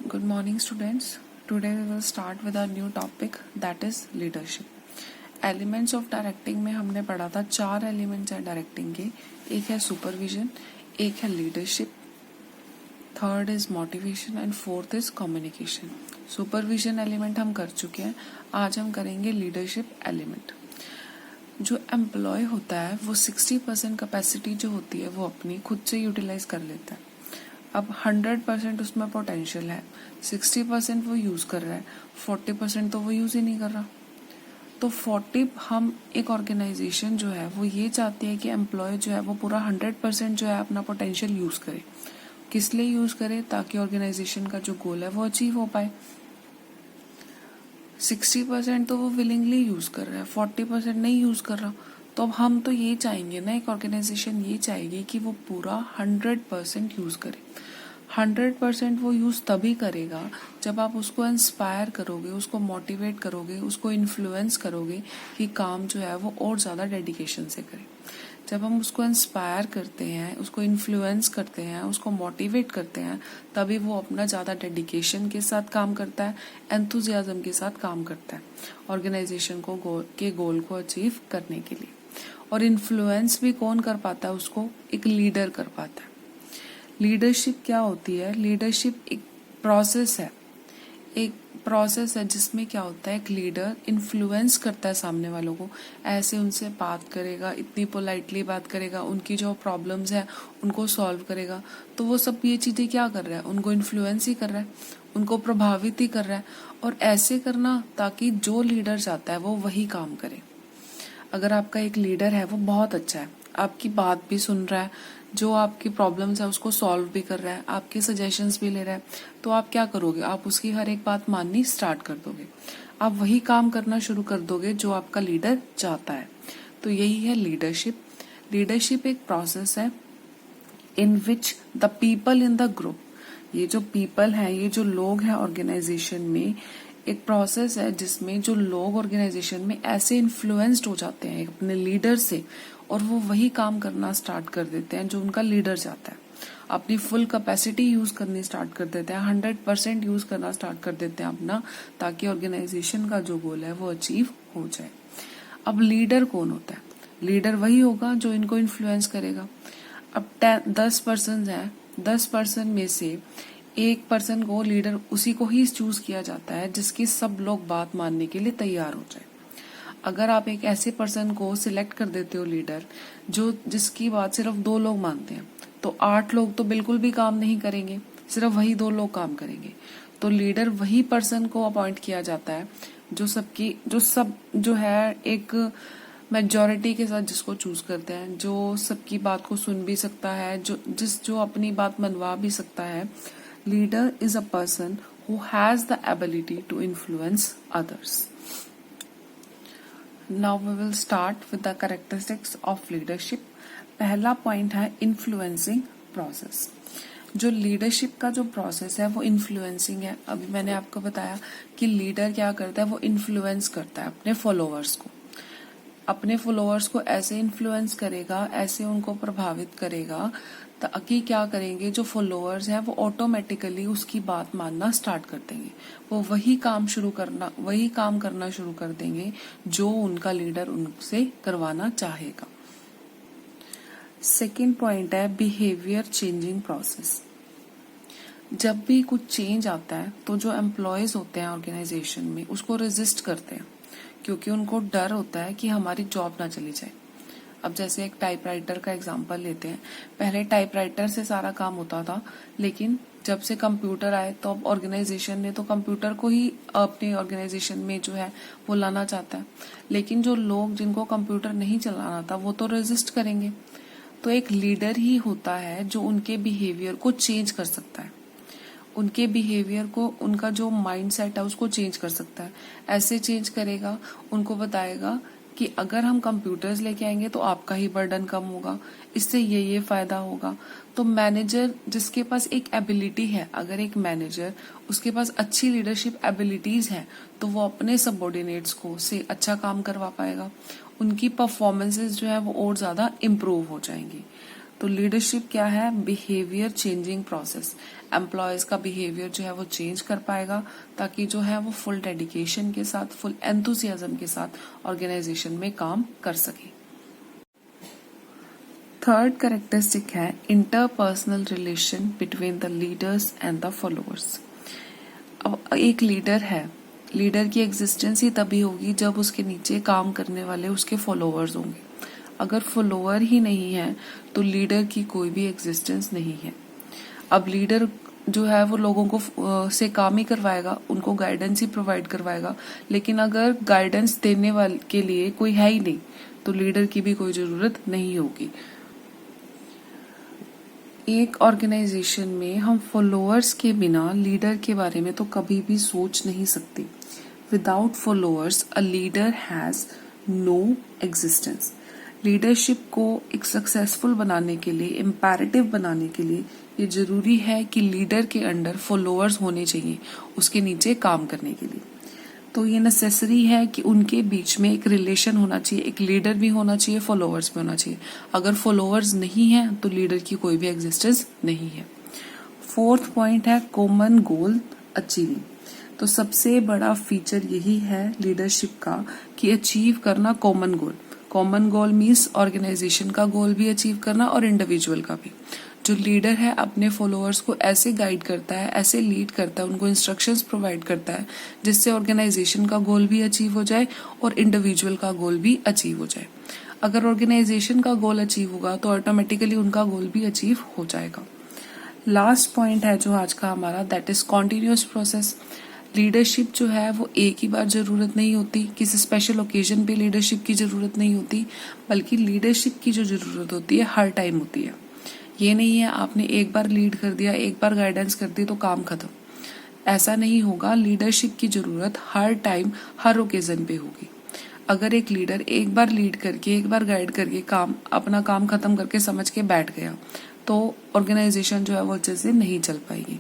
Good morning, students. Today we will start with our new topic, that is leadership. Elements of directing में हमने पढ़ा था 4 elements है directing के. एक है सुपरविजन, एक है leadership, third is motivation and fourth is communication. Supervision element हम कर चुके हैं. आज हम करेंगे लीडरशिप एलिमेंट. जो एम्प्लॉय होता है वो 60% कैपेसिटी जो होती है वो अपनी खुद से यूटिलाइज कर लेता है. अब 100% उसमें पोटेंशियल है, 60% वो यूज कर रहा है, 40% तो वो यूज ही नहीं कर रहा. तो 40 हम एक ऑर्गेनाइजेशन जो है वो ये चाहती है कि एम्प्लॉय जो है वो पूरा 100% जो है अपना पोटेंशियल यूज करे. किस लिए यूज करे? ताकि ऑर्गेनाइजेशन का जो गोल है वो अचीव हो पाए. 60% तो वो विलिंगली यूज कर रहा है, 40% नहीं यूज कर रहा. तो अब हम तो ये चाहेंगे ना, एक ऑर्गेनाइजेशन ये चाहेगी कि वो पूरा 100% यूज करे. 100% वो यूज तभी करेगा जब आप उसको इंस्पायर करोगे, उसको मोटिवेट करोगे, उसको इन्फ्लुएंस करोगे कि काम जो है वो और ज्यादा डेडिकेशन से करे. जब हम उसको इंस्पायर करते हैं, उसको इन्फ्लुएंस करते हैं, उसको मोटिवेट करते हैं, तभी वो अपना ज्यादा डेडिकेशन के साथ काम करता है, एंथुजियाज्म के साथ काम करता है ऑर्गेनाइजेशन को गोल को अचीव करने के लिए. और इन्फ्लुएंस भी कौन कर पाता है? उसको एक लीडर कर पाता है. लीडरशिप क्या होती है? लीडरशिप एक प्रोसेस है जिसमें क्या होता है, एक लीडर इन्फ्लुएंस करता है सामने वालों को, ऐसे उनसे बात करेगा, इतनी पोलाइटली बात करेगा, उनकी जो प्रॉब्लम्स है उनको सॉल्व करेगा. तो वो सब ये चीजें क्या कर रहा है? उनको इन्फ्लुएंस ही कर रहा है, उनको प्रभावित ही कर रहा है. और ऐसे करना ताकि जो लीडर चाहता है वो वही काम करे. अगर आपका एक लीडर है वो बहुत अच्छा है, आपकी बात भी सुन रहा है, जो आपकी प्रॉब्लम्स है उसको सॉल्व भी कर रहा है, आपके सजेशंस भी ले रहा है, तो आप क्या करोगे? आप उसकी हर एक बात माननी स्टार्ट कर दोगे. आप वही काम करना शुरू कर दोगे जो आपका लीडर चाहता है. तो यही है लीडरशिप. लीडरशिप एक प्रोसेस है in which the people in the group, ये जो पीपल है, ये जो लोग हैं ऑर्गेनाइजेशन में, एक प्रोसेस है जिसमें जो लोग ऑर्गेनाइजेशन में ऐसे इन्फ्लुएंस्ड हो जाते हैं अपने लीडर से, और वो वही काम करना स्टार्ट कर देते हैं जो उनका लीडर चाहता है. अपनी फुल कैपेसिटी यूज करनी स्टार्ट कर देते हैं, 100% यूज करना स्टार्ट कर देते हैं अपना, ताकि ऑर्गेनाइजेशन का जो गोल है वो अचीव हो जाए. अब लीडर कौन होता है? लीडर वही होगा जो इनको इन्फ्लुएंस करेगा. अब 10 पर्सन है, 10 पर्सन में से एक पर्सन को लीडर उसी को ही चूज किया जाता है जिसकी सब लोग बात मानने के लिए तैयार हो जाए. अगर आप एक ऐसे पर्सन को सिलेक्ट कर देते हो लीडर जो जिसकी बात सिर्फ 2 लोग मानते हैं, तो 8 लोग तो बिल्कुल भी काम नहीं करेंगे, सिर्फ वही 2 लोग काम करेंगे. तो लीडर वही पर्सन को अपॉइंट किया जाता है जो है एक मेजोरिटी के साथ जिसको चूज करते हैं, जो सबकी बात को सुन भी सकता है, जो अपनी बात मनवा भी सकता है. Leader is a person who has the ability to influence others. Now we will start with the characteristics of leadership. पहला पॉइंट है इन्फ्लुएंसिंग प्रोसेस. जो लीडरशिप का जो प्रोसेस है वो इन्फ्लुएंसिंग है. अभी मैंने आपको बताया कि लीडर क्या करता है, वो इन्फ्लुएंस करता है अपने फॉलोअर्स को ऐसे इन्फ्लुएंस करेगा, ऐसे उनको प्रभावित करेगा ताकि क्या करेंगे, जो फॉलोअर्स हैं वो ऑटोमेटिकली उसकी बात मानना स्टार्ट कर देंगे. वो वही काम करना शुरू कर देंगे जो उनका लीडर उनसे करवाना चाहेगा. सेकेंड पॉइंट है बिहेवियर चेंजिंग प्रोसेस. जब भी कुछ चेंज आता है तो जो एम्प्लॉयज होते हैं ऑर्गेनाइजेशन में उसको रेजिस्ट करते हैं, क्योंकि उनको डर होता है कि हमारी जॉब ना चली जाए. अब जैसे एक टाइपराइटर का एग्जांपल लेते हैं. पहले टाइपराइटर से सारा काम होता था, लेकिन जब से कंप्यूटर आए तो अब ऑर्गेनाइजेशन ने तो कंप्यूटर को ही अपने ऑर्गेनाइजेशन में जो है वो लाना चाहता है. लेकिन जो लोग जिनको कंप्यूटर नहीं चलाना था वो तो रेजिस्ट करेंगे. तो एक लीडर ही होता है जो उनके बिहेवियर को चेंज कर सकता है, उनके बिहेवियर को, उनका जो माइंड सेट है उसको चेंज कर सकता है. ऐसे चेंज करेगा, उनको बताएगा कि अगर हम कंप्यूटर्स लेके आएंगे तो आपका ही बर्डन कम होगा, इससे ये फायदा होगा. तो मैनेजर जिसके पास एक एबिलिटी है, अगर एक मैनेजर उसके पास अच्छी लीडरशिप एबिलिटीज है तो वो अपने सबऑर्डिनेट्स को से अच्छा काम करवा पाएगा. उनकी परफॉर्मेंसेस जो है वो और ज्यादा इम्प्रूव हो जाएंगी. तो लीडरशिप क्या है? Behaviour changing process. एम्प्लॉयज का बिहेवियर जो है वो चेंज कर पाएगा ताकि जो है वो फुल डेडिकेशन के साथ, फुल एंथुसियाज्म के साथ ऑर्गेनाइजेशन में काम कर सके। थर्ड कैरेक्टरिस्टिक है interpersonal relation between the leaders and the followers. अब एक लीडर है, लीडर की एग्जिस्टेंस ही तभी होगी जब उसके नीचे काम करने वाले उसके फॉलोअर्स होंगे। अगर फॉलोअर ही नहीं है तो लीडर की कोई भी एग्जिस्टेंस नहीं है। अब लीडर जो है वो लोगों को से काम ही करवाएगा, उनको गाइडेंस ही प्रोवाइड करवाएगा, लेकिन अगर गाइडेंस देने वाले के लिए कोई है ही नहीं तो लीडर की भी कोई जरूरत नहीं होगी। एक ऑर्गेनाइजेशन में हम फॉलोअर्स के बिना लीडर के बारे में तो कभी भी सोच नहीं सकते। Without followers a leader has no existence. Leadership को एक सक्सेसफुल बनाने के लिए, इम्पैरेटिव बनाने के लिए ये जरूरी है कि लीडर के अंडर फॉलोअर्स होने चाहिए उसके नीचे काम करने के लिए। तो ये नेसेसरी है कि उनके बीच में एक रिलेशन होना चाहिए, एक लीडर भी होना चाहिए, फॉलोअर्स भी होना चाहिए। अगर फॉलोअर्स नहीं है तो लीडर की कोई भी एग्जिस्टेंस नहीं है। फोर्थ पॉइंट है कॉमन गोल अचीविंग। तो सबसे बड़ा फीचर यही है लीडरशिप का कि अचीव करना common goal. Common goal means organization का गोल भी अचीव करना और इंडिविजुअल का भी। जो लीडर है अपने फॉलोअर्स को ऐसे गाइड करता है, ऐसे लीड करता है, उनको इंस्ट्रक्शंस प्रोवाइड करता है जिससे ऑर्गेनाइजेशन का गोल भी अचीव हो जाए और इंडिविजुअल का गोल भी अचीव हो जाए। अगर ऑर्गेनाइजेशन का गोल अचीव होगा तो ऑटोमेटिकली उनका गोल भी अचीव हो जाएगा। लास्ट पॉइंट है जो आज का हमारा, that is continuous process. Leadership जो है वो एक ही बार जरूरत नहीं होती, किसी स्पेशल ओकेजन पे लीडरशिप की जरूरत नहीं होती, बल्कि लीडरशिप की जो जरूरत होती है हर टाइम होती है। ये नहीं है आपने एक बार लीड कर दिया, एक बार गाइडेंस कर दी तो काम खत्म, ऐसा नहीं होगा। लीडरशिप की जरूरत हर टाइम, हर ओकेजन पे होगी। अगर एक लीडर एक बार लीड करके, एक बार गाइड करके अपना काम खत्म करके समझ के बैठ गया तो ऑर्गेनाइजेशन जो है वो अच्छे से नहीं चल पाएगी।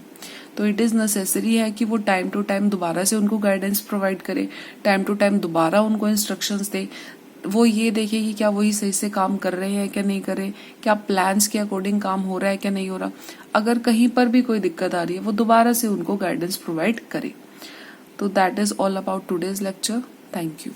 तो इट इज नेसेसरी है कि वो टाइम टू टाइम दोबारा से उनको गाइडेंस प्रोवाइड करे, टाइम टू टाइम दोबारा उनको इंस्ट्रक्शंस दे। वो ये देखे कि क्या वही सही से काम कर रहे हैं क्या नहीं कर रहे, क्या प्लान्स के अकॉर्डिंग काम हो रहा है क्या नहीं हो रहा। अगर कहीं पर भी कोई दिक्कत आ रही है वो दोबारा से उनको गाइडेंस प्रोवाइड करे। तो that is all about today's lecture. Thank you.